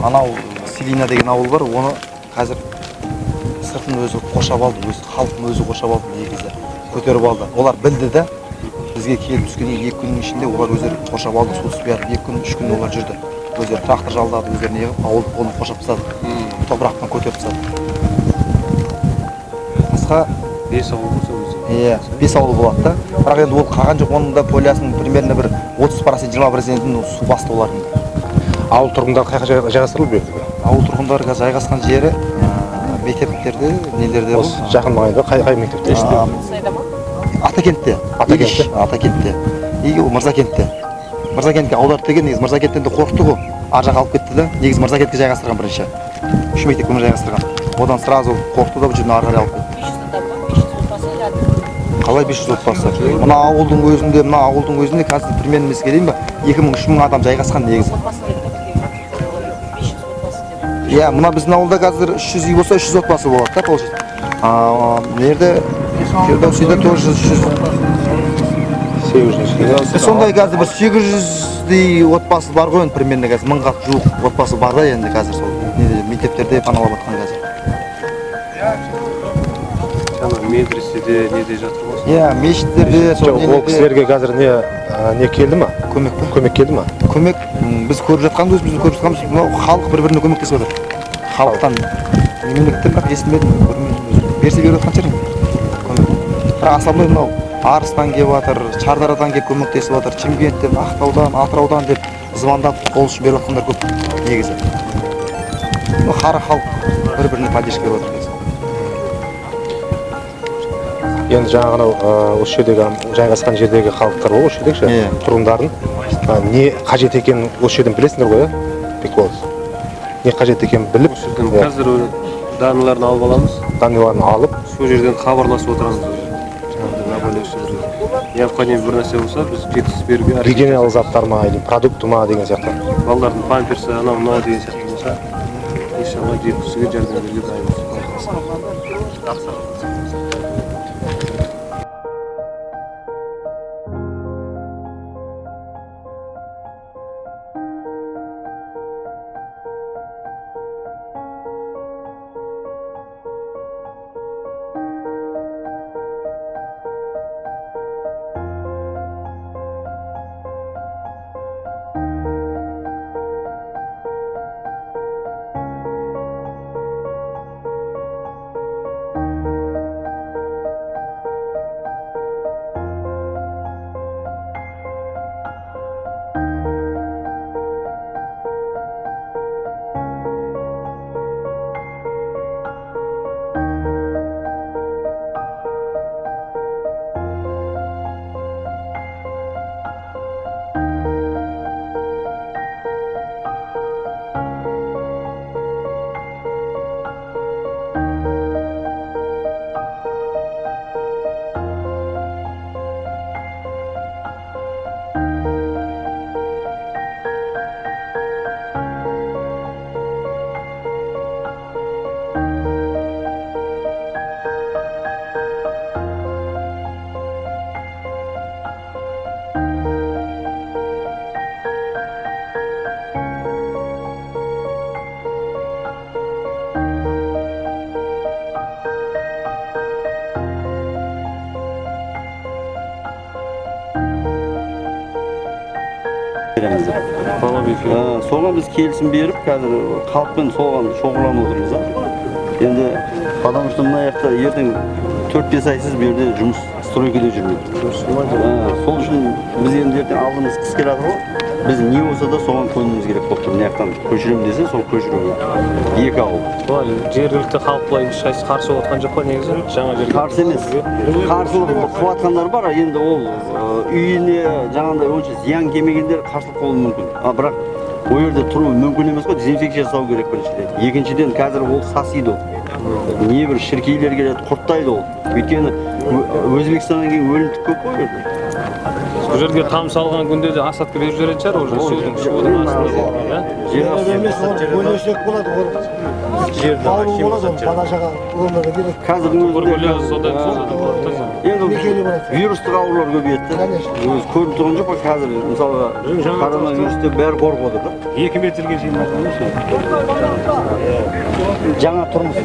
анау Селина деген ауыл бар, оны қазір сыртын өзі қоршап алды, өз халқын өзі қоршап алды, негізі көтеріп алды. Олар білді де, бізге келіп түскеннен 2 күннің ішінде олар өздері қоршап алды, су түспей 2 күн, 3 күн олар жүрді. Өздері трактор жалдады, өздері неғып, ауылды қолын қоршап тастады, топырақтан көтеріп тастады. Басқа 5 ауыл болса өзі. Иә, 5 ауыл болады да. Бірақ енді ол қалған жоқ, оның да полясының примерно бір 30%, 20% су басты олардың. Ауыл тұрғындары қайда жайғастырылып берді? Ауыл тұрғындары жайғасқан жері мектептерде, нелерде бұл. Жақын маңайда қай мектепте? Атакентте. Атакентте. Еге ол Мырзакентте. Мырзакентке аударды деген, негіз Мырзакенттен де қорқты ғой. Ар жақ алып кетті да, негіз Мырзакентке жайғастырған бірінші. 3 мектепке жайғастырған. Одан сразу қорқты да бұл жерден ары қарай алып кетті. Қалай 500 отбасы? Мына ауылдың өзінде қазір примерно мен келейін ба? 2000-3000 адам жайғасқан негізі. Иә, мына біздің ауылда қазір 300 үй болса 300 отбасы болады да, получается. Мерде Фердоусида тоже 800. Сондай қазір бір 800-дей отбасы бар ғой, примерно қазір 1000-ға жуық отбасы бар да енді қазір сол мектептерде паналап жатқан қазір. Медреседе неде жатыр ғой? Иә, мешіттерде ол кісілерге қазір не келді ма? Көмек келді ма? Көмек біз көріп жатқанымыз, өзіміздің көріп жатқанымыз, халық бір-біріне көмектесіп жатыр. Халықтан мемлекеттен бірақ естімедім, көрмедім. Берсе беріп жатқан шығар. Бірақ асабай мынау Арыстан келіп жатыр, Шардарадан келіп көмектесіп жатыр, Шымкенттен, Ақтаудан, Атыраудан деп звондап қол ұшын беріп жатқандар көп негізі. Қара халық бір-біріне поддержка беріп жатыр. Енді жаңағы осы жердегі жайғасқан жердегі халықтар ғой, осы жердегі тұрғындардың не қажет екенін осы жерден білесіңдер ғой, прикол. Не қажет екенін біліп, қазір даныларын алып аламыз. Даныларын алып, сол жерден хабарласып отырамыз. Необходим бір нәрсе болса, біз жеткізіп беруге. Гигиеналық заттар ма, или продукты ма деген сияқты. Балалардың памперсы, анау мынау деген сияқты болса, иншалла жеткізуге жәрдем беруге дайынбыз. Соған біз келісім беріп, қазір халықпен соған шоғырланып отырмыз. Енді потому что мына жақта ертең 4-5 айсыз берде жұмыс стройкеде жүрмейді. Сол үшін біз енді ертең алдымыз қыс келе жатыр ғой. Біз не болса да соған көнуіміз керек болып тұр. Мына жақтан көшіремін десе, сол көшіруге. 2 ауыл. Жергілікті халық былай ешқайсысы қарсы болып жатқан жоқ па негізі? Жаңа жерге қарсы емес. Қарсылық қылып жатқандар бар, енді ол үйіне жаңағындай онша зиян келмегендер қарсылық болуы мүмкін. Бірақ ол жерде тұру мүмкін емес қой, дезинфекция жасау керек біріншіден. Екіншіден қазір ол сасиды ол. Небір шіркейлер келеді, құрттайды ол. Өйткені Өзбекстаннан кейін өлімтік көп қой. Бұл жерге қам салған күнде де асатқа беріп жіберетін шығар, уже судың астында. Бөлесек болады, ауру болады, балашаға өмірі керек. Қазірдің Туберкулез содан енді вирустық аурулар көбейеді. Өзі көріп тұрған жоқ па қазір, мысалға коронавирустен бәрі қорқып отыр. 2 метрге шейін Жаңа тұрмыс.